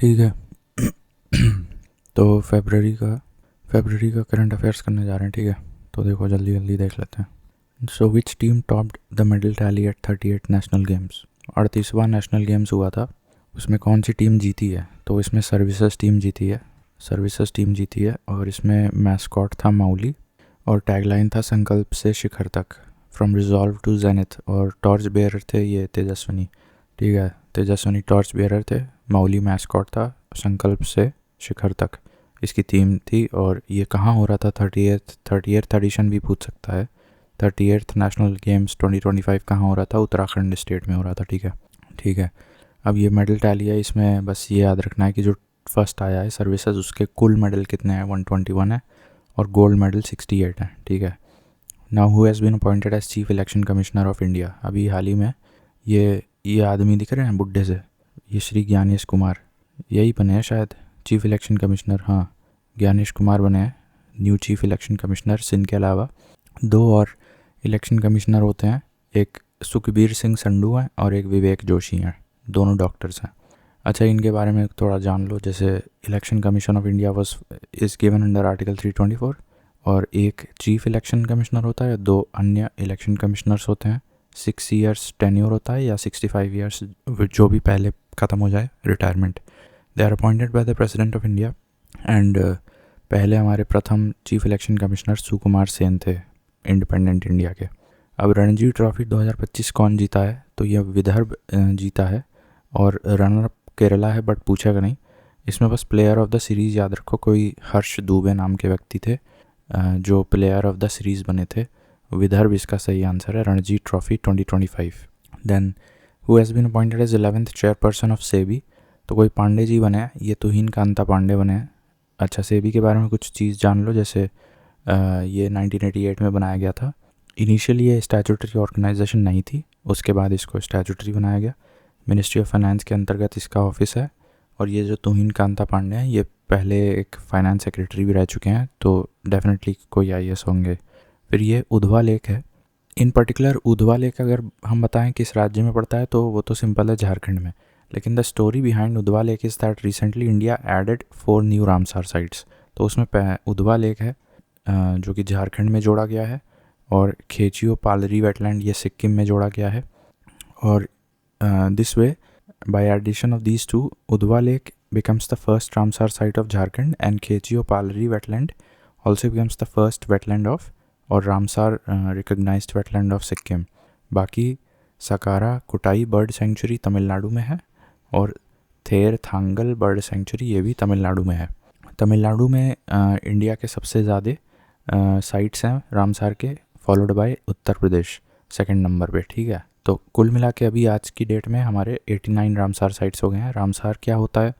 ठीक है। तो फेबररी का करंट अफेयर्स करने जा रहे हैं। ठीक है, तो देखो जल्दी जल्दी देख लेते हैं। So which team topped the medal tally at 38 national games. 38वां नेशनल गेम्स हुआ था, उसमें कौन सी टीम जीती है? तो इसमें सर्विसेज टीम जीती है और इसमें मैस्कॉट था माउली और टैगलाइन था संकल्प से शिखर तक, फ्रॉम रिजॉल्व टू जेनिथ। और टॉर्च बेयरर थे ये तेजस्विनी। ठीक है, तेजस्विनी टॉर्च बेयरर थे, माउली मैस्कॉट था, संकल्प से शिखर तक इसकी थीम थी। और ये कहाँ हो रहा था? 38th एडिशन भी पूछ सकता है। 38th नेशनल गेम्स 2025 कहाँ हो रहा था? उत्तराखंड स्टेट में हो रहा था। ठीक है। अब ये मेडल टैली है, इसमें बस ये याद रखना है कि जो फर्स्ट आया है सर्विसेज, उसके कुल मेडल कितने हैं? 121 है और गोल्ड मेडल 68 है। ठीक है। Now who has been appointed as chief election commissioner of India. अभी हाल ही में ये आदमी दिख रहे हैं बुड्ढे से, ये श्री ज्ञानेश कुमार, यही बने हैं शायद चीफ इलेक्शन कमिश्नर। हाँ, ज्ञानेश कुमार बने हैं न्यू चीफ इलेक्शन कमिश्नर। इनके अलावा 2 और इलेक्शन कमिश्नर होते हैं, एक सुखबीर सिंह संधू हैं और एक विवेक जोशी हैं, दोनों डॉक्टर्स हैं। अच्छा, इनके बारे में थोड़ा जान लो। जैसे election commission of India is given under article 324 और एक चीफ इलेक्शन कमिश्नर होता है, 2 अन्य इलेक्शन कमिश्नर्स होते हैं। 6 ईयर्स टेन्योर होता है या 65 ईयर्स, जो भी पहले ख़त्म हो जाए retirement. They are appointed by the president of India and पहले हमारे प्रथम chief election commissioner Sukumar Sen थे इंडिपेंडेंट इंडिया के। अब रणजी ट्रॉफी 2025 कौन जीता है? तो यह विदर्भ जीता है और रनर अप केरला है, बट पूछेगा नहीं। इसमें बस प्लेयर ऑफ द सीरीज़ याद रखो, कोई हर्ष दुबे नाम के व्यक्ति थे जो प्लेयर ऑफ द सीरीज़ बने थे। विदर्भ इसका सही आंसर है, Ranji trophy 2025। Then who has been appointed as 11th chairperson of SEBI. तो कोई पांडे जी बने हैं, ये तुहिन कांता पांडे बने हैं। अच्छा, सेबी के बारे में कुछ चीज़ जान लो। जैसे ये 1988 में बनाया गया था। इनिशियली ये स्टैट्यूटरी ऑर्गेनाइजेशन नहीं थी, उसके बाद इसको स्टैट्यूटरी बनाया गया। मिनिस्ट्री ऑफ फाइनेंस के अंतर्गत इसका ऑफिस है। और ये जो तुहिन कांता पांडे हैं, ये पहले एक फाइनेंस सेक्रेटरी भी रह चुके हैं, तो डेफिनेटली कोई IAS होंगे। फिर ये उधवा लेक है। इन पर्टिकुलर उधवा लेक अगर हम बताएं किस राज्य में पड़ता है, तो वो तो सिंपल है, झारखंड में। लेकिन the story behind Udhwa lake is that recently India added 4 new Ramsar sites. तो उसमें उधवा लेक है जो कि झारखंड में जोड़ा गया है, और खेचियो पालरी वेटलैंड ये सिक्किम में जोड़ा गया है। और this way by addition of these two, Udva Lake becomes the first Ramsar site of Jharkhand and Khechio Palari wetland also becomes the first wetland of और Ramsar recognized wetland of Sikkim। बाकी सकारा कुटाई bird sanctuary Tamil Nadu में है और थेर थांगल bird sanctuary ये भी तमिलनाडु में है। तमिलनाडु में इंडिया के सबसे ज़्यादा साइट्स हैं रामसार के, followed by Uttar Pradesh second number पे। ठीक है, तो कुल मिला के अभी आज की डेट में हमारे 89 रामसार साइट्स हो गए हैं। रामसार क्या होता है?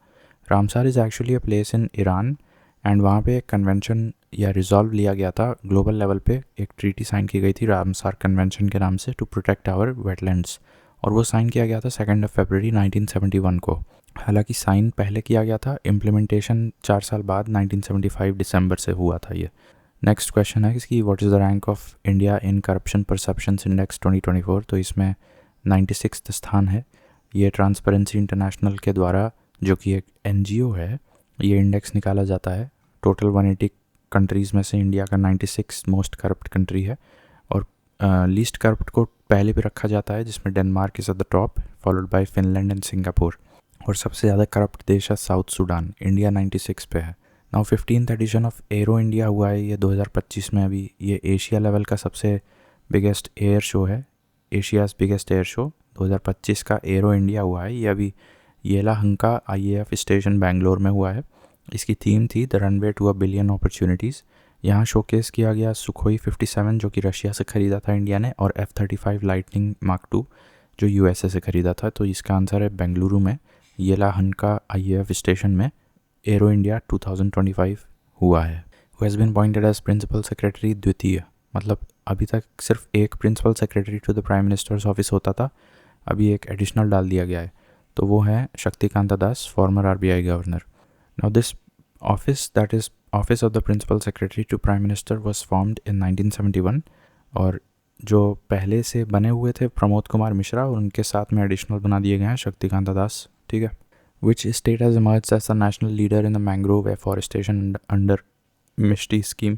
Ramsar is actually a place in Iran and वहाँ पे एक कन्वेंशन या रिजॉल्व लिया गया था ग्लोबल लेवल पे, एक ट्रीटी साइन की गई थी रामसार कन्वेंशन के नाम से, टू प्रोटेक्ट आवर वेटलैंड्स। और वो साइन किया गया था 2 फरवरी 1971 को। हालांकि साइन पहले किया गया था, इम्प्लीमेंटेशन 4 साल बाद 1975 दिसंबर से हुआ था ये। नेक्स्ट क्वेश्चन है इसकी, what is the rank of India in corruption perceptions index 2024। तो इसमें 96 स्थान है। ये ट्रांसपेरेंसी इंटरनेशनल के द्वारा, जो कि एक NGO है, ये इंडेक्स निकाला जाता है। टोटल 180 कंट्रीज़ में से इंडिया का 96 मोस्ट करप्ट कंट्री है। और लीस्ट करप्ट को पहले पे रखा जाता है, जिसमें Denmark is at the top, followed by Finland and Singapore. और सबसे ज़्यादा करप्ट देश है साउथ सूडान, इंडिया 96 पे है। Now 15th edition of aero India हुआ है ये 2025 में। अभी ये एशिया लेवल का सबसे बिगेस्ट एयर शो है, एशियाज़ बिगेस्ट एयर शो 2025 का एरो इंडिया हुआ है। ये अभी येलाहंका IAF स्टेशन बेंगलोर में हुआ है। इसकी थीम थी the runway to a billion opportunities. यहाँ शोकेस किया गया सुखोई 57 जो कि रशिया से ख़रीदा था इंडिया ने, और F-35 लाइटनिंग Mark II जो USA से ख़रीदा था। तो इसका आंसर है बेंगलुरु में येलाहंका IAF स्टेशन में एरो इंडिया 2025 हुआ है। Who has been appointed as principal secretary द्वितीय। मतलब अभी तक सिर्फ एक principal secretary to the prime minister's office होता था, अभी एक एडिशनल डाल दिया गया है, तो वो है Shaktikanta Das, former RBI governor. Now this office, that is office of the principal secretary to prime minister, was formed in 1971। और जो पहले से बने हुए थे प्रमोद कुमार मिश्रा, और उनके साथ में एडिशनल बना दिए गए हैं शक्तिकांता दास। ठीक है। विच state has emerged as a national leader in the mangrove afforestation under Mishti scheme?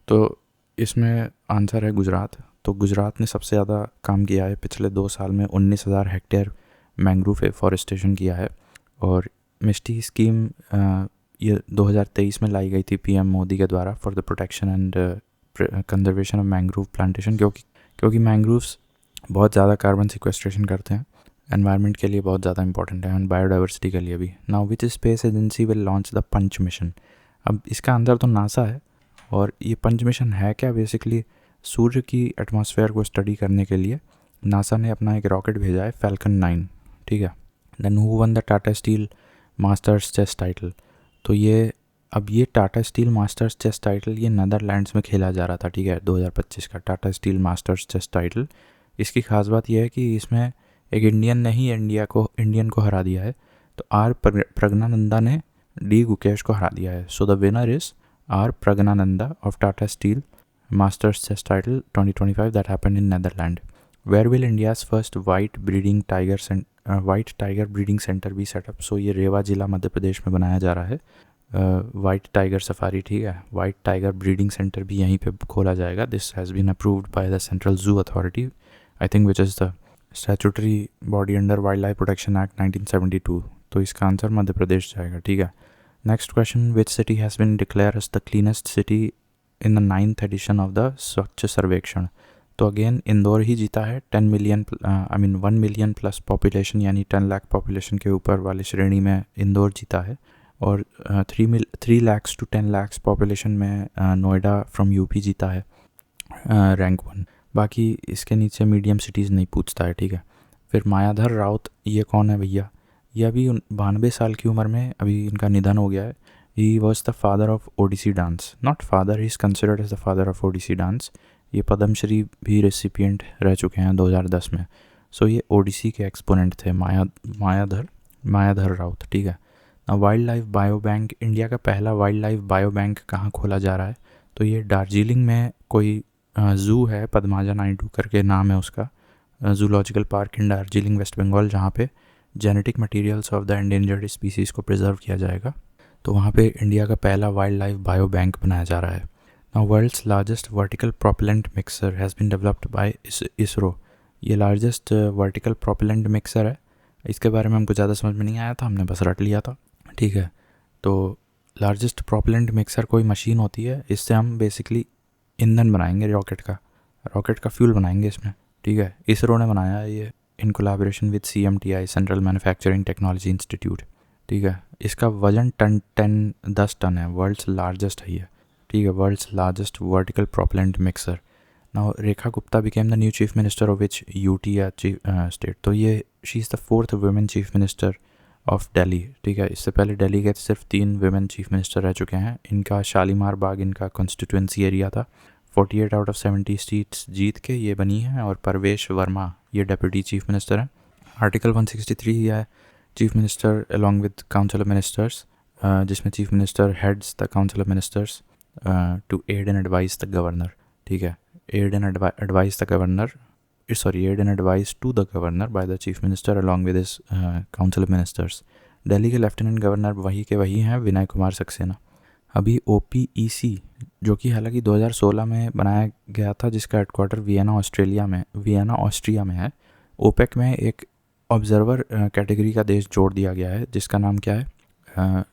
तो इसमें आंसर है गुजरात। तो गुजरात ने सबसे ज़्यादा काम किया है पिछले 2 साल में, 19,000 हेक्टेयर मैंग्रोव एफॉरेस्टेशन किया है। और मिष्टी स्कीम ये 2023 में लाई गई थी पीएम मोदी के द्वारा for the protection and conservation of mangrove plantation, क्योंकि मैंग्रोव्स बहुत ज़्यादा कार्बन सिक्वेस्ट्रेशन करते हैं, एनवायरनमेंट के लिए बहुत ज़्यादा इंपॉर्टेंट है एंड बायोडाइवर्सिटी के लिए भी। Now which space agency will launch the PUNCH mission? अब इसका आंसर तो नासा है। और ये पंच मिशन है क्या? बेसिकली सूर्य की एटमॉस्फेयर को स्टडी करने के लिए नासा ने अपना एक रॉकेट भेजा है, फैल्कन 9, ठीक है। Then who won the Tata steel masters chess title? तो ये Tata steel masters chess title ये नीदरलैंड्स में खेला जा रहा था, ठीक है, 2025 का Tata steel masters chess title. इसकी खास बात यह है कि इसमें एक इंडियन ने ही इंडियन को हरा दिया है। तो आर प्रज्ञानंदा ने डी गुकेश को हरा दिया है। So the winner is R Praggnanandhaa of Tata steel masters chess title 2025 that happened in Netherland. Where will India's first white tiger breeding centre भी सेटअप? सो ये रेवा जिला मध्य प्रदेश में बनाया जा रहा है। वाइट टाइगर सफारी, ठीक है, वाइट टाइगर ब्रीडिंग सेंटर भी यहीं पे खोला जाएगा। This has been approved by the central zoo authority, I think, which is the statutory body under wildlife protection act 1972। तो इसका आंसर मध्य प्रदेश जाएगा, ठीक है। Next question, which city has been declared as the cleanest city in the 9th edition of the Swachh Survekshan? तो again Indore ही जीता है। 1 million plus population यानी 10 lakh population के ऊपर वाली श्रेणी में इंदौर जीता है। और 3 lakhs to 10 lakhs पॉपुलेशन में नोएडा फ्रॉम यूपी जीता है रैंक 1। बाकी इसके नीचे मीडियम सिटीज़ नहीं पूछता है, ठीक है। फिर मायाधर राउत, ये कौन है भैया? ये अभी 92 साल की उम्र में अभी इनका निधन हो गया है। He was the father of Odissi dance, not father, he is considered as the father of Odissi dance. ये पद्मश्री भी रेसिपिएंट रह चुके हैं 2010 में। सो ये ओडिसी के एक्सपोनेंट थे मायाधर राउत, ठीक है। Wild life bio bank, India का पहला वाइल्ड लाइफ बायो बैंक कहाँ खोला जा रहा है? तो ये दार्जिलिंग में कोई ज़ू है, पद्माजा नायडू करके नाम है उसका, zoological park in Darjeeling West Bengal, जहाँ पे genetic materials of the endangered species को प्रिजर्व किया जाएगा। तो वहाँ पे इंडिया का पहला वाइल्ड लाइफ बायो बैंक बनाया जा रहा है। Now world's largest vertical propellant mixer has been developed by ISRO. ये लार्जेस्ट वर्टिकल प्रोपेलेंट मिक्सर है। इसके बारे में हमको ज़्यादा समझ में नहीं आया था, हमने बस रट लिया था, ठीक है। तो लार्जेस्ट प्रोपेलेंट मिक्सर कोई मशीन होती है, इससे हम बेसिकली ईंधन बनाएंगे, रॉकेट का फ्यूल बनाएंगे इसमें, ठीक है। इसरो ने बनाया है ये in collaboration with CMTI, central manufacturing technology institute, ठीक है। इसका वजन 10 टन है, वर्ल्ड्स लार्जेस्ट है ये, ठीक है, world's largest vertical propellant mixer. Now Rekha Gupta became the new chief minister of which UT या स्टेट? तो ये she is the 4th women chief minister of Delhi, ठीक है। इससे पहले दिल्ली के सिर्फ 3 वुमेन चीफ मिनिस्टर रह चुके हैं। इनका शालीमार बाग इनका कॉन्स्टिट्यूंसी एरिया था। 48 आउट ऑफ 70 सीट्स जीत के ये बनी है। और परवेश वर्मा ये डेप्यूटी चीफ मिनिस्टर हैं। आर्टिकल 163 है chief minister along with council of ministers, जिसमें chief minister heads the council of ministers to aid and advise the governor, ठीक है। Aid and advise to the governor by the chief minister along with his council of ministers. Delhi के lieutenant governor वही हैं, विनय कुमार सक्सेना। अभी OPEC, जो कि हालांकि 2016 में बनाया गया था, जिसका हेडक्वार्टर वियना ऑस्ट्रिया में है। ओपेक में एक ऑब्जर्वर कैटेगरी का देश जोड़ दिया गया है, जिसका नाम क्या है?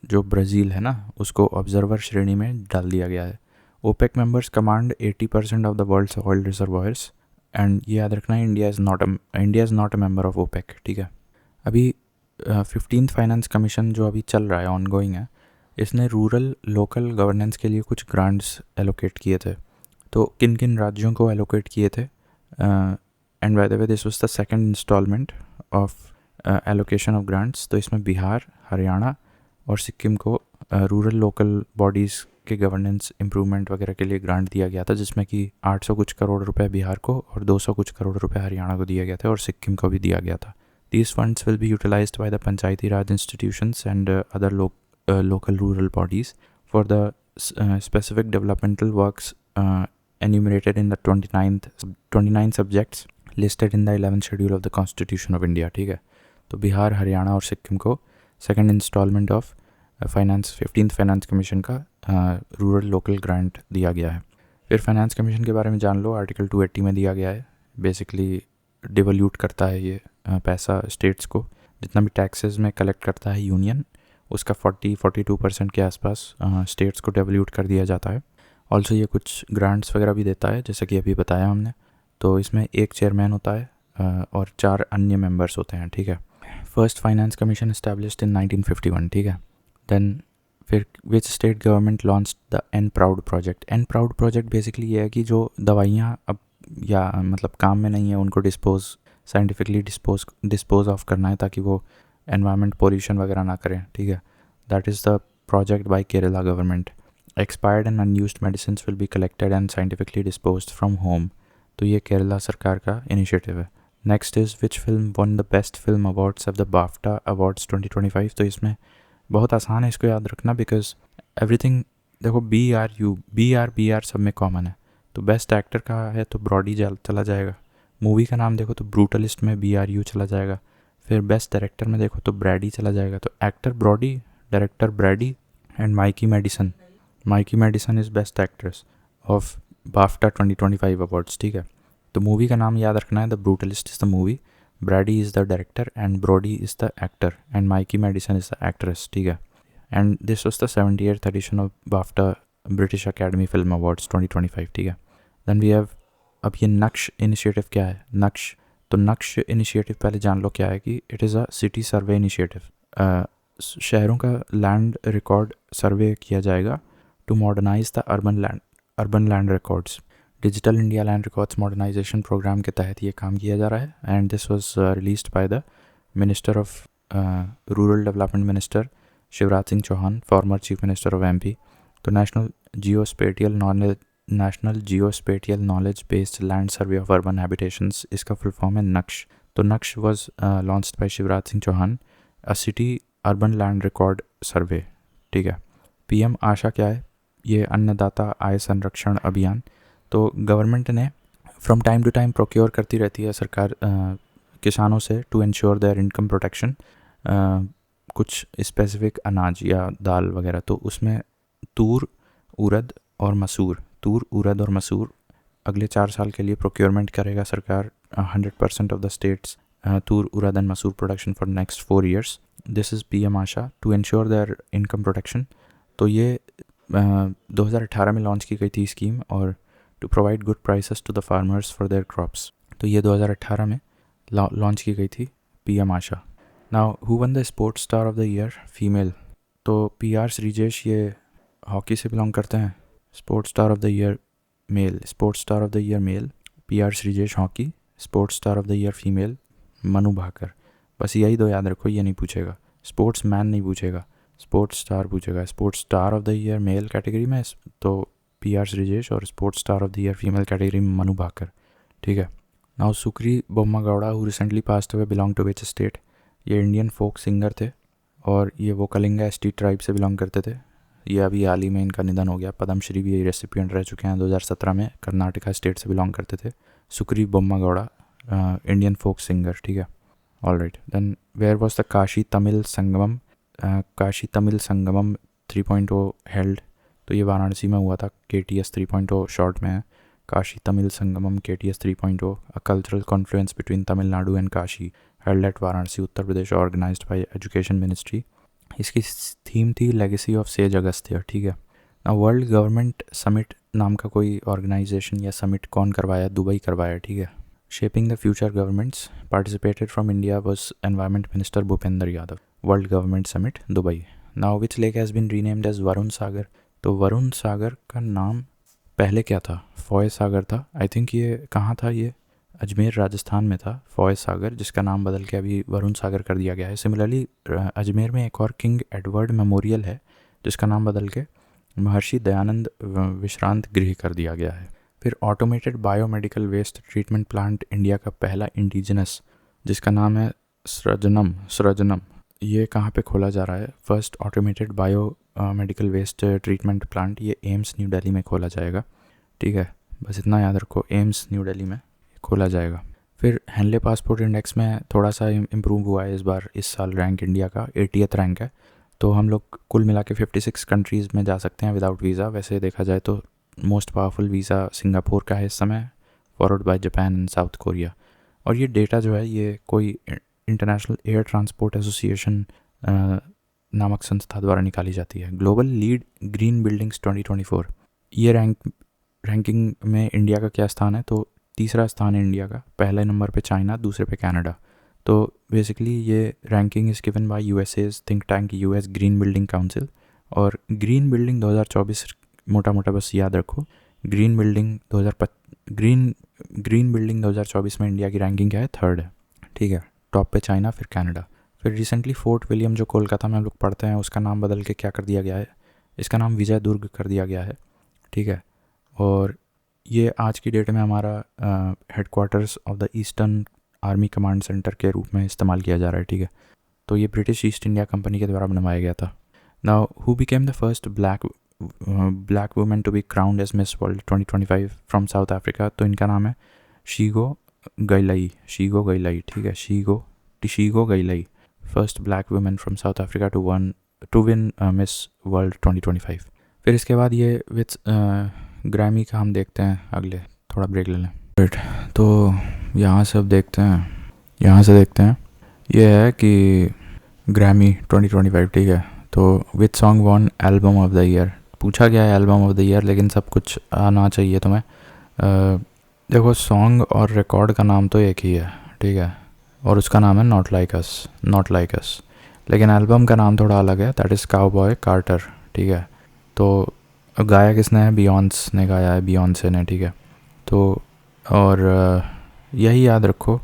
जो ब्राज़ील है ना, उसको ऑब्जर्वर श्रेणी में डाल दिया गया है। OPEC members command 80% of the world's oil reservoirs. And ये याद रखना है, India is not a member of OPEC, ठीक है। अभी 15th फाइनेंस कमीशन जो अभी चल रहा है, ऑनगोइंग है, इसने रूरल लोकल गवर्नेंस के लिए कुछ ग्रांट्स एलोकेट किए थे। तो किन किन राज्यों को एलोकेट किए थे? And by the way this was the second instalment of allocation of grants. तो इसमें बिहार, हरियाणा और सिक्किम को रूरल लोकल बॉडीज़ के गवर्नेंस इम्प्रूवमेंट वगैरह के लिए ग्रांट दिया गया था, जिसमें कि 800 कुछ करोड़ रुपए बिहार को और 200 कुछ करोड़ रुपए हरियाणा को दिया गया था और सिक्किम को भी दिया गया था। These funds will be utilized by the Panchayati Raj institutions and other local rural bodies for the specific developmental works enumerated in the 29 subjects listed in the 11th schedule of the Constitution of India, ठीक है। तो बिहार, हरियाणा और सिक्किम को second instalment of finance 15th finance commission का rural local grant दिया गया है। फिर फाइनेंस कमीशन के बारे में जान लो, आर्टिकल 280 में दिया गया है। बेसिकली डिवोल्यूट करता है ये पैसा स्टेट्स को, जितना भी टैक्सेस में कलेक्ट करता है यूनियन, उसका 42% के आसपास स्टेट्स को डिवोल्यूट कर दिया जाता है। ऑल्सो ये कुछ ग्रांट्स वगैरह भी देता है, जैसे कि अभी बताया हमने। तो इसमें एक चेयरमैन होता है और 4 अन्य मेंबर्स होते हैं, ठीक है। First finance commission established in 1951, ठीक है। देन फिर which state government launch the N proud project. N proud project basically ये है कि जो दवाइयाँ अब या मतलब काम में नहीं है उनको साइंटिफिकली डिस्पोज ऑफ करना है, ताकि वो एनवायरनमेंट पोल्यूशन वगैरह ना करें, ठीक है। That is the project by Kerala government. Expired and unused medicine will be collected and scientifically disposed from home. तो ये केरला सरकार का इनिशिएटिव है। Next is which film one the best film awards of the BAFTA awards 2025। तो इसमें बहुत आसान है इसको याद रखना, बिकॉज एवरीथिंग देखो बी आर सब में कॉमन है। तो बेस्ट एक्टर का है तो ब्रॉडी चला जाएगा। मूवी का नाम देखो तो ब्रूटलिस्ट में BRU चला जाएगा। फिर बेस्ट डायरेक्टर में देखो तो ब्रैडी चला जाएगा। तो actor Brody, director Brady and Mikey Madison is best actress of BAFTA 2025 awards, ठीक है। तो मूवी का नाम याद रखना है, the Brutalist is the movie, Brady is the director and Brody is the actor and Mikey Madison is the actress, ठीक है। And this was the 78th edition of BAFTA British academy film awards 2025, ठीक है। Then we have अब ये नक्श initiative क्या है। तो नक्श इनिशिएटिव पहले जान लो क्या है कि it is a city survey initiative. शहरों का लैंड रिकॉर्ड सर्वे किया जाएगा to modernize the urban land records. Digital India land records modernization programme के तहत ये काम किया जा रहा है। And this was released by the minister of rural development minister Shivraj Singh Chouhan, former chief minister of MP। तो national geospatial knowledge based land survey of urban habitations, इसका फुल फॉर्म है नक्श। तो Naksha was launched by Shivraj Singh Chouhan, a city urban land record survey, ठीक है। PM आशा क्या है, ये अन्नदाता आय संरक्षण अभियान। तो गवर्नमेंट ने from time to time procure करती रहती है सरकार किसानों से to ensure their income protection, कुछ स्पेसिफिक अनाज या दाल वगैरह। तो उसमें तूर, उड़द और मसूर अगले 4 साल के लिए प्रोक्योरमेंट करेगा सरकार 100% of the states tur, urad and masoor production for next 4 years। This is PM Aasha to ensure their income protection. तो ये 2018 में लॉन्च की गई थी स्कीम, और to provide good prices to the farmers for their crops. तो ये 2018 में लॉन्च की गई थी PM AASHA. Now who won the sports star of the year female. तो PR श्रीजेश ये हॉकी से बिलोंग करते हैं। Sports star of the year male PR Sreejesh hockey, sports star of the year female Manu Bhaker. बस यही 2 याद रखो, ये नहीं पूछेगा, स्पोर्ट्स मैन नहीं पूछेगा, स्पोर्ट्स स्टार पूछेगा। Sports star of the year male category में तो PR श्रीजेश, और sports star of the year female category में मनु भाकर, ठीक है। Now Sukri Bommagowda who recently passed away belong to which state. ये इंडियन फोक सिंगर थे और ये वो कलिंगा ST ट्राइब से बिलोंग करते थे। ये अभी हाल ही में इनका निधन हो गया। पद्मश्री भी रेसिपिएंट रह चुके हैं 2017 में। कर्नाटका स्टेट से बिलोंग करते थे। सुक्री बोम्मागौड़ा इंडियन फोक सिंगर, ठीक है। All right, then where was the Kashi Tamil Sangamam 3.0 held. तो ये वाराणसी में हुआ था। KTS 3.0 शॉर्ट में है, Kashi Tamil Sangamam KTS 3.0, a cultural confluence between Tamil Nadu and Kashi, held at Varanasi Uttar Pradesh, organised by education ministry. इसकी थीम थी लेगेसी ऑफ सेज अगस्त्य, ठीक है ना। वर्ल्ड गवर्नमेंट समिट नाम का कोई ऑर्गेनाइजेशन या समिट कौन करवाया? दुबई करवाया, ठीक है। Shaping the future governments, participated from India was environment minister Bhupender Yadav. World government summit Dubai. Now which lake has been renamed as Varun Sagar. तो वरुण सागर का नाम पहले क्या था? फॉय सागर था। आई थिंक ये कहाँ था? ये अजमेर राजस्थान में था, फॉय सागर, जिसका नाम बदल के अभी वरुण सागर कर दिया गया है। सिमिलरली अजमेर में एक और किंग एडवर्ड मेमोरियल है, जिसका नाम बदल के महर्षि दयानंद विश्रांत गृह कर दिया गया है। फिर automated biomedical waste treatment plant India का पहला इंडिजिनस, जिसका नाम है सृजनम, ये कहाँ पे खोला जा रहा है? First automated bio medical waste treatment plant ये एम्स न्यू दिल्ली में खोला जाएगा, ठीक है। बस इतना याद रखो, एम्स न्यू दिल्ली में खोला जाएगा। फिर हेनले पासपोर्ट इंडेक्स में थोड़ा सा इम्प्रूव हुआ है इस बार, इस साल रैंक इंडिया का 80th रैंक है। तो हम लोग कुल मिला के 56 कंट्रीज़ में जा सकते हैं विदाउट वीज़ा। वैसे देखा जाए तो मोस्ट पावरफुल वीज़ा सिंगापुर का है इस समय, followed by Japan and south Korea. और ये डेटा जो है ये कोई इंटरनेशनल एयर ट्रांसपोर्ट एसोसिएशन नामक संस्था द्वारा निकाली जाती है। ग्लोबल लीड ग्रीन बिल्डिंग्स 2024, ये रैंकिंग में इंडिया का क्या स्थान है? तो तीसरा स्थान है इंडिया का, पहले नंबर पे चाइना, दूसरे पे कनाडा। तो बेसिकली ये ranking is given by USA's think tank US green building council. और ग्रीन बिल्डिंग 2024 मोटा मोटा बस याद रखो, ग्रीन बिल्डिंग 2024 में इंडिया की रैंकिंग क्या है? 3rd है, ठीक है। टॉप पे चाइना, फिर कनाडा। फिर रिसेंटली फोर्ट विलियम जो कोलकाता में हम लोग पढ़ते हैं उसका नाम बदल के क्या कर दिया गया है? इसका नाम विजय दुर्ग कर दिया गया है, ठीक है। और ये आज की डेट में हमारा headquarters of the eastern army command centre के रूप में इस्तेमाल किया जा रहा है, ठीक है। तो ये ब्रिटिश ईस्ट इंडिया कंपनी के द्वारा बनवाया गया था। Now who became the first black women to be crowned as Miss World 2025 from South Africa? तो इनका नाम है शीगो गैलाई, ठीक है। शीगो गैलाई, first black women from South Africa to win Miss World 2025। फिर इसके बाद ये विथ ग्रैमी का हम देखते हैं अगले, थोड़ा ब्रेक ले लें। राइट, तो यहाँ से देखते हैं ये है कि ग्रैमी 2025, ठीक है। तो with song one album of the year पूछा गया है, एल्बम ऑफ द ईयर, लेकिन सब कुछ आना चाहिए तुम्हें। देखो सॉन्ग और रिकॉर्ड का नाम तो एक ही है, ठीक है, और उसका नाम है नॉट लाइक अस, लेकिन एल्बम का नाम थोड़ा अलग है, दैट इज़ काउबॉय कार्टर, ठीक है। तो गाया किसने है? बियॉन्स ने गाया है, बियॉन्से ने, ठीक है। तो और यही याद रखो,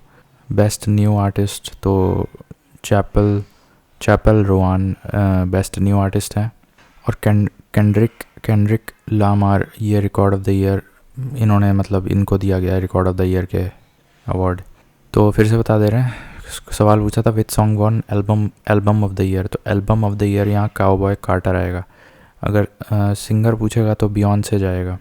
बेस्ट न्यू आर्टिस्ट तो Chappell Roan best new artist हैं। और केंड्रिक लामार ये रिकॉर्ड ऑफ द ईयर, इन्होंने मतलब इनको दिया गया है रिकॉर्ड ऑफ द ईयर के अवार्ड। तो फिर से बता दे रहे हैं, सवाल पूछा था with song one album of the year, तो एल्बम ऑफ द ईयर यहाँ काउबॉय कार्टर आएगा। अगर सिंगर पूछेगा तो बियॉन्से जाएगा,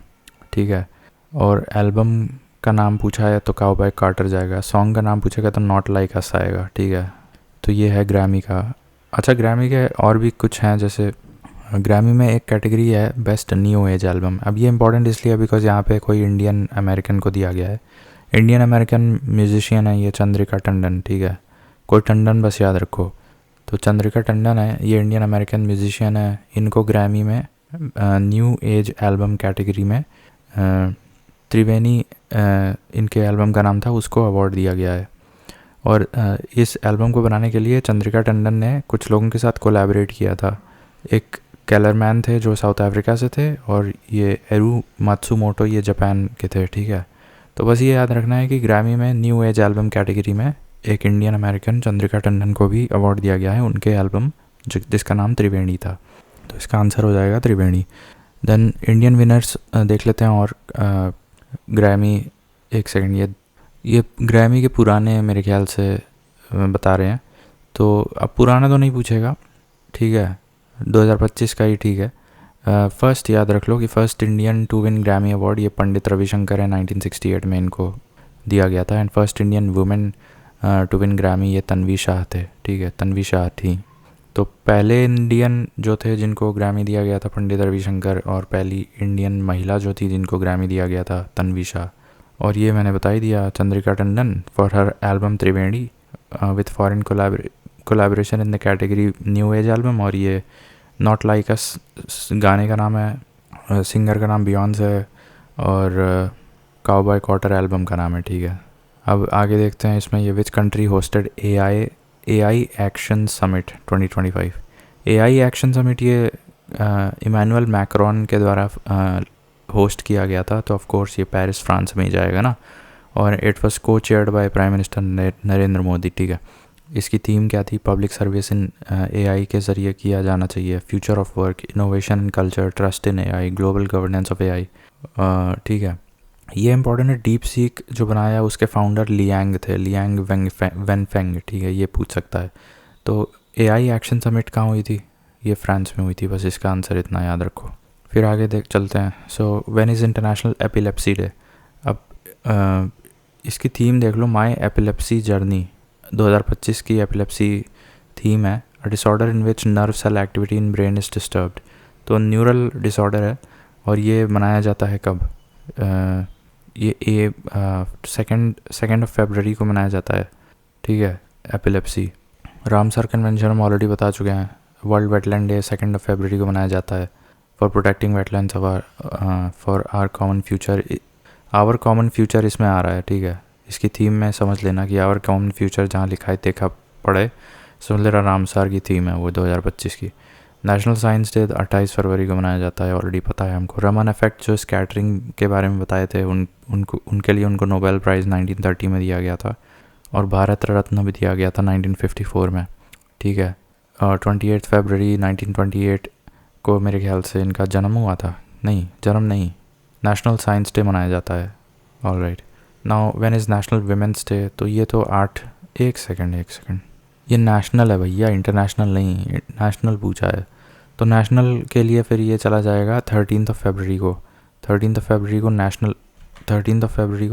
ठीक है। और एल्बम का नाम पूछा है तो काउबॉय कार्टर जाएगा। सॉन्ग का नाम पूछेगा तो नॉट लाइक अस आएगा, ठीक है। तो ये है ग्रैमी का। अच्छा, ग्रैमी के और भी कुछ हैं, जैसे ग्रैमी में एक कैटेगरी है बेस्ट न्यू एज एल्बम। अब ये इंपॉर्टेंट इसलिए बिकॉज यहाँ पे कोई इंडियन अमेरिकन को दिया गया है। इंडियन अमेरिकन म्यूजिशियन है ये चंद्रिका टंडन, ठीक है, कोई टंडन बस याद रखो। तो चंद्रिका टंडन है, ये इंडियन अमेरिकन म्यूजिशियन है। इनको ग्रैमी में न्यू एज एल्बम कैटेगरी में त्रिवेणी इनके एल्बम का नाम था, उसको अवार्ड दिया गया है। और इस एल्बम को बनाने के लिए चंद्रिका टंडन ने कुछ लोगों के साथ कोलैबोरेट किया था। एक कैलरमैन थे जो साउथ अफ्रीका से थे, और ये एरू मात्सुमोटो ये जापान के थे, ठीक है। तो बस ये याद रखना है कि ग्रैमी में न्यू एज एल्बम कैटेगरी में एक इंडियन अमेरिकन चंद्रिका टंडन को भी अवार्ड दिया गया है उनके एल्बम जिसका नाम त्रिवेणी था। तो इसका आंसर हो जाएगा त्रिवेणी। देन इंडियन विनर्स देख लेते हैं। और ग्रैमी, एक सेकंड, ये ग्रैमी के पुराने मेरे ख्याल से बता रहे हैं, तो अब पुराना तो नहीं पूछेगा, ठीक है, 2025 का ही ठीक है। फर्स्ट याद रख लो कि first Indian to win Grammy award ये पंडित रविशंकर है, 1968 में इनको दिया गया था। And first Indian women to win Grammy ये तन्वी शाह थे, ठीक है, तन्वी शाह थी। तो पहले इंडियन जो थे जिनको ग्रैमी दिया गया था पंडित रविशंकर, और पहली इंडियन महिला जो थी जिनको ग्रैमी दिया गया था तन्वी शाह। और ये मैंने बता ही दिया, Chandrika Tandon for her album Triveni with foreign collaboration in the category new age album. और ये नॉट लाइक अस गाने का नाम है, सिंगर का नाम बियॉन्स है, और काउबॉय कार्टर एल्बम का नाम है, ठीक है। अब आगे देखते हैं इसमें, ये which country hosted AI action summit 2025। AI action summit ये इमैनुअल मैक्रोन के द्वारा होस्ट किया गया था, तो ऑफ कोर्स ये पेरिस फ्रांस में ही जाएगा ना। और इट वाज को chaired by prime minister Narendra Modi, ठीक है। इसकी थीम क्या थी? पब्लिक सर्विस इन AI के ज़रिए किया जाना चाहिए, future of work, innovation and culture, trust in AI, global governance of AI, ठीक है। ये इंपॉर्टेंट है, डीप सीक जो बनाया है उसके फाउंडर लियांग थे, लियांग वेनफेंग, ठीक है, ये पूछ सकता है। तो AI एक्शन समिट कहाँ हुई थी? ये फ्रांस में हुई थी, बस इसका आंसर इतना याद रखो। फिर आगे चलते हैं। So when is international epilepsy day? अब इसकी थीम देख लो, माई एपिलेप्सी जर्नी 2025 की एपिलेप्सी थीम है। A disorder in which nerve cell activity in brain is disturbed. तो न्यूरल डिसऑर्डर है और ये मनाया जाता है कब? ये सेकेंड ऑफ फरवरी को मनाया जाता है, ठीक है, एपिलेप्सी। रामसर कन्वेंशन हम ऑलरेडी बता चुके हैं। वर्ल्ड वेटलैंड डे 2 फरवरी को मनाया जाता है for protecting wetlands for our common future. Our common future इसमें आ रहा है, ठीक है। इसकी थीम में समझ लेना कि आवर कॉमन फ्यूचर जहाँ लिखा है देखा पड़े, समझ लेना रामसर की थीम है वो 2025 की। नेशनल साइंस डे 28 फरवरी को मनाया जाता है, ऑलरेडी पता है हमको। रमन इफेक्ट जो स्कैटरिंग के बारे में बताए थे उनके लिए उनको नोबेल प्राइज़ 1930 में दिया गया था और भारत रत्न भी दिया गया था 1954 में, ठीक है। 28 फरवरी 1928 को मेरे ख्याल से इनका जन्म हुआ था। नहीं, जन्म नहीं, नेशनल साइंस डे मनाया जाता है। All right, now when is national women's day? तो ये तो 1 सेकंड, ये नेशनल है भैया, इंटरनेशनल नहीं, नेशनल पूछा है। तो नेशनल के लिए फिर ये चला जाएगा 13 फरवरी को। 13 फरवरी को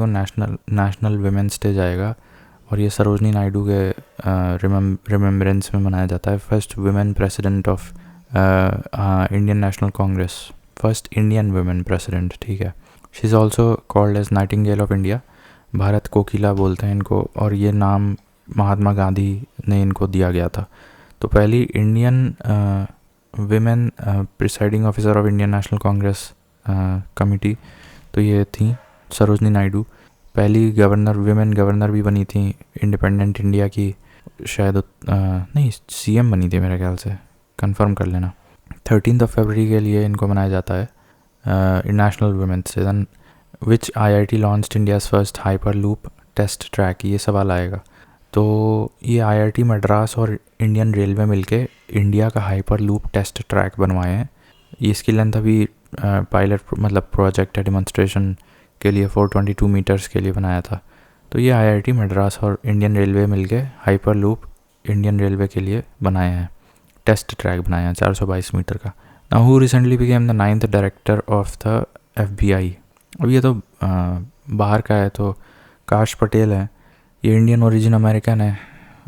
नेशनल विमेंस डे जाएगा और ये सरोजनी नायडू के रिमेम्बरेंस में मनाया जाता है। First women president of Indian National Congress, first Indian women president, ठीक है। She is also called as nightingale of India, Bharat Kokila बोलते हैं इनको, और ये नाम महात्मा गांधी ने इनको दिया गया था। तो पहली Indian women presiding officer of Indian National Congress committee तो ये थी सरोजनी नायडू। पहली विमेन गवर्नर भी बनी थी इंडिपेंडेंट इंडिया की, शायद नहीं, सीएम बनी थी मेरे ख्याल से, कंफर्म कर लेना। 13 फरवरी के लिए इनको मनाया जाता है national women's day. Then which IIT launched India's first hyperloop test track, ये सवाल आएगा। तो ये आईआईटी मद्रास और इंडियन रेलवे मिलके इंडिया का हाइपर लूप टेस्ट ट्रैक बनवाए हैं। इसकी लेंथ अभी पायलट मतलब प्रोजेक्ट है, डेमोन्स्ट्रेशन के लिए 422 मीटर्स के लिए बनाया था। तो ये आईआईटी मद्रास और इंडियन रेलवे मिलके हाइपर लूप इंडियन रेलवे के लिए बनाए हैं, टेस्ट ट्रैक बनाया है 422 मीटर का। Now who recently became the 9th director of the FBI। अब ये तो बाहर का है, तो काश पटेल है। ये इंडियन ओरिजिन अमेरिकन है।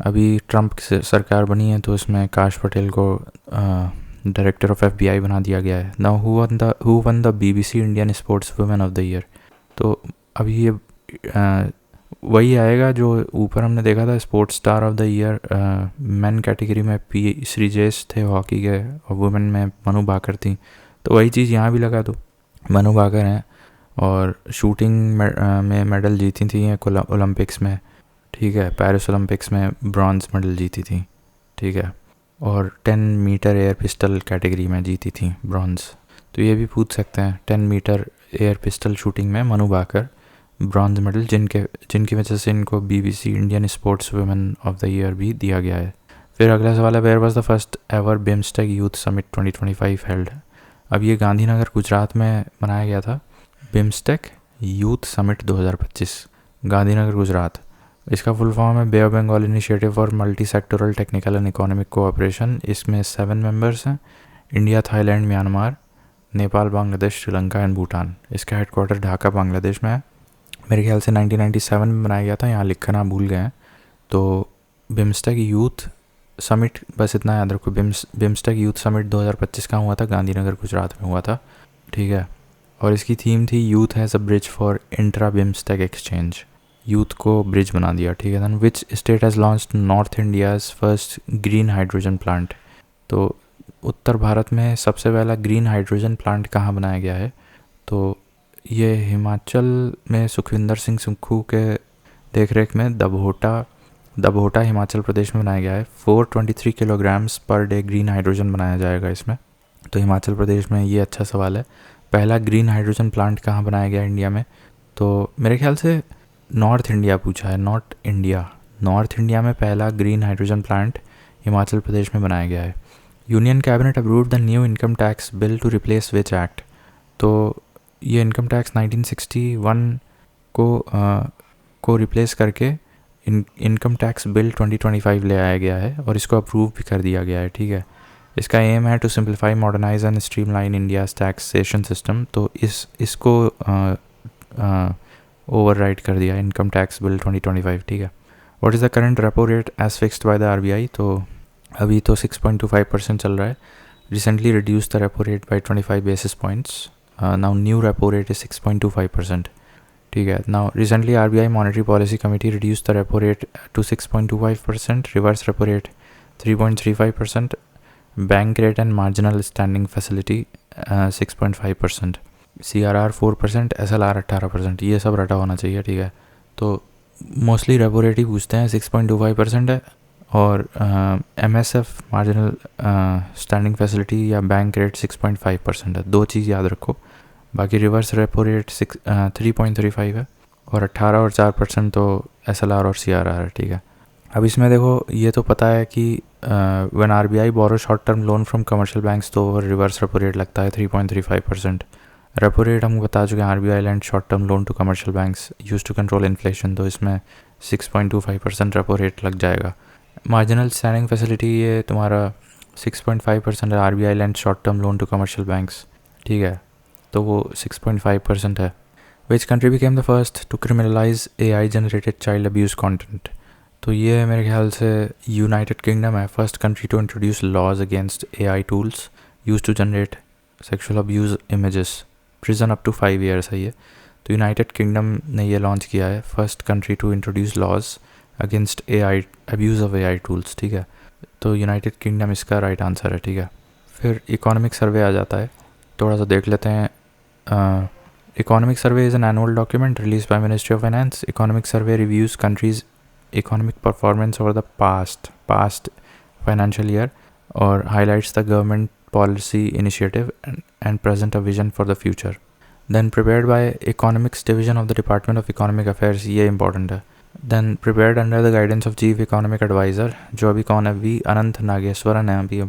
अभी ट्रंप की सरकार बनी है तो उसमें काश पटेल को डायरेक्टर ऑफ FBI बना दिया गया है। Now who won the BBC Indian sports women of the year. तो अभी ये वही आएगा जो ऊपर हमने देखा था, sports star of the year main category में P श्रीजेश थे हॉकी के, और वुमेन में मनु भाकर थी। तो वही चीज़ यहाँ भी लगा दो, मनु भाकर हैं और शूटिंग में मेडल जीती थी ओलंपिक्स में, ठीक है। पेरिस ओलंपिक्स में ब्रॉन्ज मेडल जीती थी, ठीक है। और 10 मीटर एयर पिस्टल कैटेगरी में जीती थी ब्रॉन्ज। तो ये भी पूछ सकते हैं, 10 मीटर एयर पिस्टल शूटिंग में मनु भाकर ब्रॉन्ज मेडल, जिनकी वजह से इनको BBC Indian sports women of the year भी दिया गया है। फिर अगला सवाल है, where was the first ever BIMSTEC youth summit 2025 held. अब ये गांधीनगर गुजरात में मनाया गया था, BIMSTEC youth summit 2025 Gandhinagar Gujarat. इसका फुल फॉर्म है Bay of Bengal initiative for multi sectoral technical and economic cooperation. इसमें 7 मेंबर्स हैं, India, Thailand, Myanmar, Nepal, Bangladesh, Sri Lanka and Bhutan. इसका हेडक्वार्टर ढाका बांग्लादेश में है। मेरे ख्याल से 1997 में बनाया गया था, यहाँ लिखना भूल गए हैं। तो बिम्स्टेक यूथ समिट, बस इतना याद रखो, बिम्स्टेक यूथ समिट 2025 का हुआ था, गांधीनगर गुजरात में हुआ था, ठीक है। और इसकी थीम थी youth has a bridge for intra BIMSTEC exchange, youth को ब्रिज बना दिया, ठीक है। Then which state has launched North India's first green hydrogen plant. तो उत्तर भारत में सबसे पहला ग्रीन हाइड्रोजन प्लांट कहाँ बनाया गया है? तो ये हिमाचल में सुखविंदर सिंह सुक्खू के देखरेख में दबोटा हिमाचल प्रदेश में बनाया गया है। 423 kilograms per day green hydrogen बनाया जाएगा इसमें। तो हिमाचल प्रदेश में, ये अच्छा सवाल है। पहला ग्रीन हाइड्रोजन प्लांट कहाँ बनाया गया इंडिया में? तो मेरे ख्याल से नॉर्थ इंडिया पूछा है, नॉर्थ इंडिया में पहला green hydrogen plant Himachal Pradesh में बनाया गया है। Union cabinet approved the new income tax bill to replace which act. तो ये इनकम टैक्स 1961 को रिप्लेस करके इनकम टैक्स बिल 2025 ले आया गया है और इसको अप्रूव भी कर दिया गया है, ठीक है। इसका एम है to simplify, modernise and streamline India's taxation system. तो इसको ओवरराइड कर दिया इनकम टैक्स बिल 2025, ठीक है। What is the current repo rate as fixed by the RBI? तो अभी तो 6.25% चल रहा है। Recently reduce the repo rate by 25 basis points, now new repo rate is 6.25%, ठीक है। Now recently RBI monetary policy committee reduce the repo rate to 6.25%, reverse repo rate 3.35%, bank rate and marginal standing facility 6.5%, CRR 4%, SLR 18%, ये सब रटा होना चाहिए, ठीक है। तो मोस्टली रेपो रेट ही पूछते हैं, 6.25% है, और MSF मार्जिनल स्टैंडिंग फैसिलिटी या बैंक रेट 6.5% है। दो चीज़ याद रखो। बाकी रिवर्स रेपो रेट 3.35 है, और 18 और 4% तो SLR और CRR है, ठीक है। अब इसमें देखो, ये तो पता है कि when RBI borrow short term loan from commercial banks तो रिवर्स रेपो रेट लगता है 3.35%। रेपो रेट हम बता चुके हैं, RBI lend short term loan to commercial banks use to control inflation, तो इसमें 6.25% रेपो रेट लग जाएगा। मार्जिनल स्टैंडिंग फैसिलिटी ये तुम्हारा 6.5% है, RBI lend short term loan to commercial banks, ठीक है, तो वो 6.5% है। Which country became the first to criminalise AI generated child abuse content? तो ये मेरे ख्याल से यूनाइटेड किंगडम है, first country to introduce laws against AI tools use to generate sexual abuse images, prison up to 5 years है ये। तो United kingdom ने ये लॉन्च किया है, first country to introduce laws against AI abuse of AI tools, ठीक है। तो यूनाइटेड किंगडम इसका राइट आंसर है, ठीक है। फिर इकोनॉमिक सर्वे आ जाता है, थोड़ा सा देख लेते हैं। Economic survey is an annual document release by ministry of finance. Economic survey reviews countries economic performance over the past financial year or highlights the government policy initiative and present a vision for the future. Then prepared by economics division of the Department of Economic Affairs, ये important है। Then prepared under the guidance of Chief Economic Advisor, जो अभी कौन है? We अनंत नागेश्वरन है अभी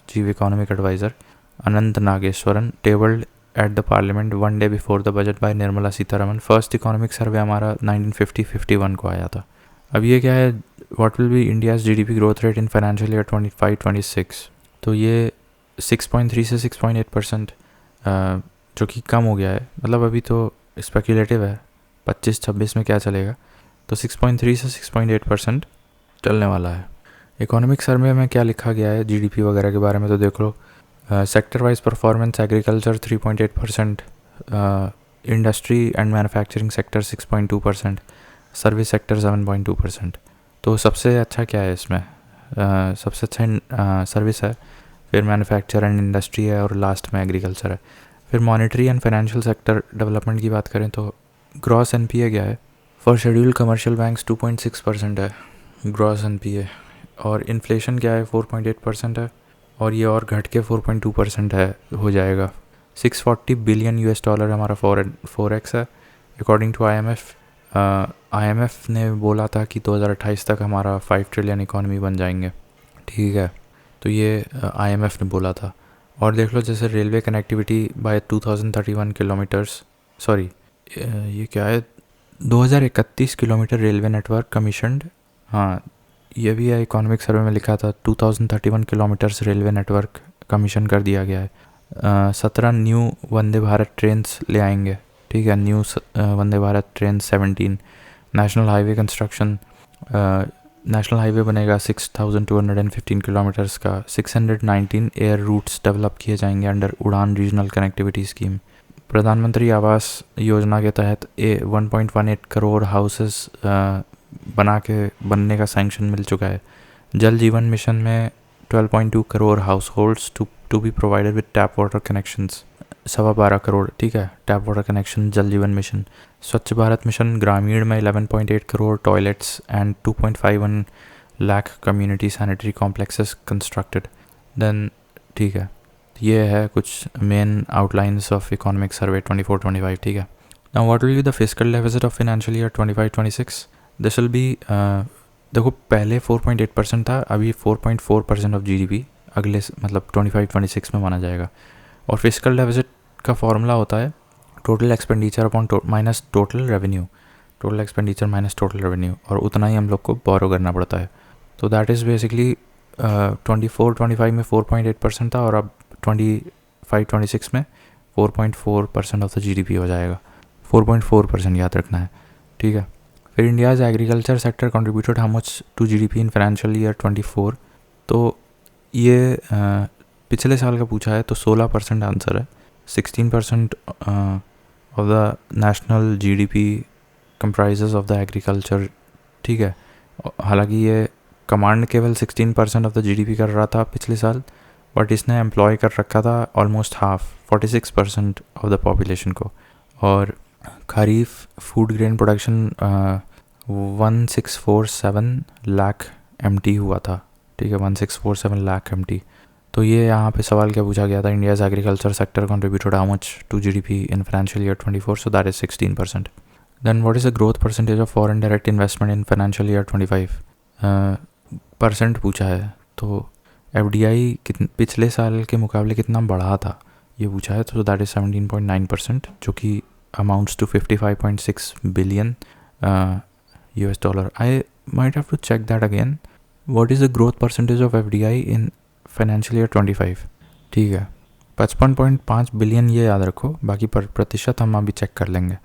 Chief Economic Advisor, Anant Nageswaran. Tabled at the Parliament one day before the budget by Nirmala Sitharaman. First economic survey हमारा 1950-51 को आया था। अब ये क्या है? What will B India's GDP growth rate in financial year 25-26? तो ये 6.3 से 6.8%, जो कि कम हो गया है। मतलब अभी तो स्पेकुलेटिव है, 25-26 में क्या चलेगा, तो 6.3 से 6.8% चलने वाला है। इकोनॉमिक सर्वे में क्या लिखा गया है GDP वगैरह के बारे में, तो देख लो। Sector wise performance, agriculture 3.8%, industry and manufacturing sector 6.2%, service sector 7.2%। तो सबसे अच्छा क्या है इसमें? सबसे अच्छा सर्विस है, फिर मैन्युफैक्चर एंड इंडस्ट्री है, और लास्ट में एग्रीकल्चर है। फिर monetary and financial sector development की बात करें तो ग्रॉस NPA क्या है? फॉर शेड्यूल्ड कमर्शियल बैंक्स 2.6% है ग्रॉस NPA, और इन्फ्लेशन क्या है? 4.8% है, और ये और घट के 4.2% है, हो जाएगा। $640 बिलियन हमारा फॉरेक्स है अकॉर्डिंग टू IMF ने बोला था कि 2028 तक हमारा 5 ट्रिलियन इकॉनमी बन जाएंगे, ठीक है। तो ये IMF ने बोला था। और देख लो, जैसे railway connectivity by 2031 kilometres, sorry ये क्या है, 2031 किलोमीटर रेलवे नेटवर्क कमीशनड। हाँ, ये भी है, इकोनॉमिक सर्वे में लिखा था 2031 किलोमीटर्स रेलवे नेटवर्क कमीशन कर दिया गया है। 17 न्यू वंदे भारत ट्रेन्स ले आएंगे, ठीक है। New Vande Bharat train 17। National highway construction, national highway बनेगा 6215 किलोमीटर्स का। 619 एयर रूट्स डेवलप किए जाएंगे अंडर उड़ान रीजनल कनेक्टिविटी स्कीम। प्रधानमंत्री आवास योजना के तहत 1.18 करोड़ हाउसेस बनने का सैंक्शन मिल चुका है। जल जीवन मिशन में 12.2 crore households to be provided with tap water connections, 12.25 crore, ठीक है, टैप वाटर कनेक्शन जल जीवन मिशन। स्वच्छ भारत मिशन ग्रामीण में 11.8 crore toilets and 2.51 lakh community sanitary complexes constructed. Then ठीक है, ये है कुछ main outlines of economic survey 24-25, ठीक है। Now what will be the fiscal deficit of financial year 25-26? This will be, देखो पहले 4.8% था, अभी 4.4% ऑफ GDP अगले मतलब 25-26 में माना जाएगा। और फिस्कल डेफिसिट का फॉर्मूला होता है total expenditure upon minus total revenue, total expenditure minus total revenue, और उतना ही हम लोग को बोरो करना पड़ता है। तो दैट इज़ बेसिकली 24-25 में 4.8% था, और अब 25-26 में 4.4% ऑफ द GDP हो जाएगा। 4.4% याद रखना है। ठीक है। फिर India's agriculture sector contributed how much to GDP in financial year 24। तो ये पिछले साल का पूछा है, तो 16% आंसर है। 16% of the national GDP comprises of the agriculture, ठीक है। हालांकि ये कमांड केवल 16% ऑफ द जीडीपी कर रहा था पिछले साल, बट इसने एम्प्लॉय कर रखा था almost half 46% of the population को। और kharif food grain production 1647 lakh MT हुआ था, ठीक है, 1647 लाख MT। तो ये यहाँ पे सवाल क्या पूछा गया था, India's agriculture sector contributed how much to GDP in financial year 24, so that is 16%। Then what is the growth percentage of foreign direct investment in financial year 25? Percent पूछा है, तो FDI पिछले साल के मुकाबले कितना बढ़ा था ये पूछा है, तो दैट इज़ 17.9%, जो कि amounts to 55.6 billion $। I might have to check that again. What is the growth percentage of FDI in financial year 25? ठीक है, 55.5 बिलियन ये याद रखो, बाकी प्रतिशत हम अभी चेक कर लेंगे।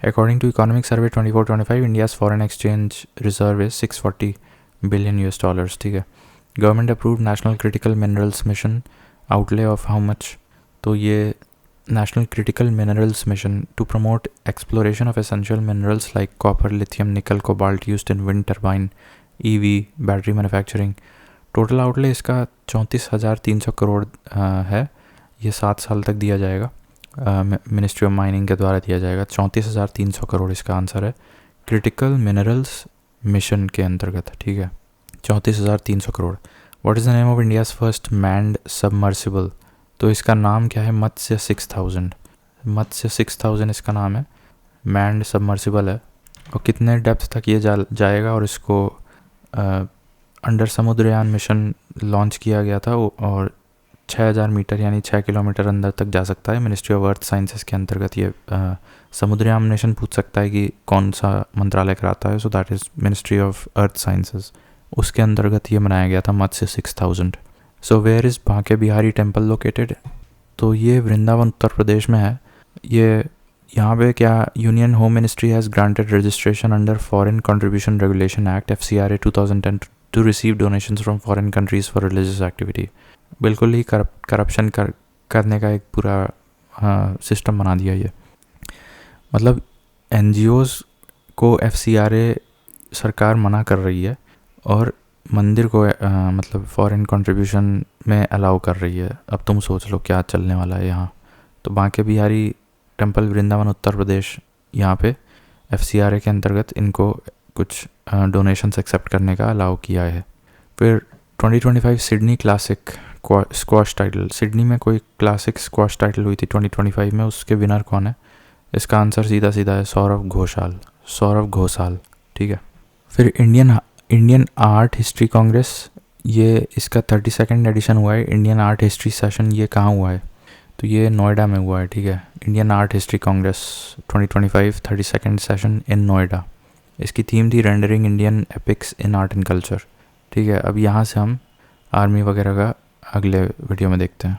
According to economic survey 24-25, India's foreign exchange reserve is $640 billion, ठीक है। Government approved national critical minerals mission outlay of how much? तो ये national critical minerals mission to promote exploration of essential minerals like copper, lithium, nickel, cobalt used in wind turbine, EV, battery manufacturing. Total outlay इसका 34,300 करोड़ है। ये 7 साल तक दिया जाएगा, ministry of mining के द्वारा दिया जाएगा। 34,300 करोड़ इसका आंसर है, क्रिटिकल मिनरल्स मिशन के अंतर्गत, ठीक है, 34,300 crore. What is the name of India's first manned submersible? तो इसका नाम क्या है, मत्स्य 6000। मत्स्य 6000 इसका नाम है, मैन्ड सबमर्सिबल है। और कितने डेप्थ तक ये जाएगा, और इसको अंडर समुद्रयान मिशन लॉन्च किया गया था, और 6000 मीटर यानी 6 किलोमीटर अंदर तक जा सकता है। मिनिस्ट्री ऑफ अर्थ साइंसेस के अंतर्गत ये समुद्रयान मिशन पूछ सकता है कि कौन सा मंत्रालय कराता है, so that is ministry of earth sciences. उसके अंतर्गत ये बनाया गया था Matsya 6000। So where is Banke Bihari temple located? तो ये वृंदावन उत्तर प्रदेश में है। ये यहाँ पे क्या, union home ministry has granted registration under foreign contribution regulation act FCRA 2010 to receive donations from foreign countries for religious activity. बिल्कुल ही करप्शन करने का एक पूरा सिस्टम बना दिया ये। मतलब NGOs को FCRA सरकार मना कर रही है, और मंदिर को मतलब फॉरेन कंट्रीब्यूशन में अलाउ कर रही है। अब तुम सोच लो क्या चलने वाला है यहाँ। तो बांके बिहारी टेम्पल वृंदावन उत्तर प्रदेश, यहाँ पे FCRA के अंतर्गत इनको कुछ डोनेशंस एक्सेप्ट करने का अलाउ किया है। फिर 2025 Sydney classic squash title, Sydney में कोई क्लासिक स्क्वॉश टाइटल हुई थी 2025 में, उसके विनर कौन है? इसका आंसर सीधा सीधा है सौरव घोषाल, ठीक है। फिर इंडियन आर्ट हिस्ट्री कांग्रेस, ये इसका 32nd एडिशन हुआ है। इंडियन आर्ट हिस्ट्री सेशन ये कहाँ हुआ है? तो ये नोएडा में हुआ है, ठीक है। Indian art history congress 2025 32nd session in Noida. इसकी थीम थी rendering Indian epics in art and culture, ठीक है। अब यहाँ से हम आर्मी वगैरह का अगले वीडियो में देखते हैं।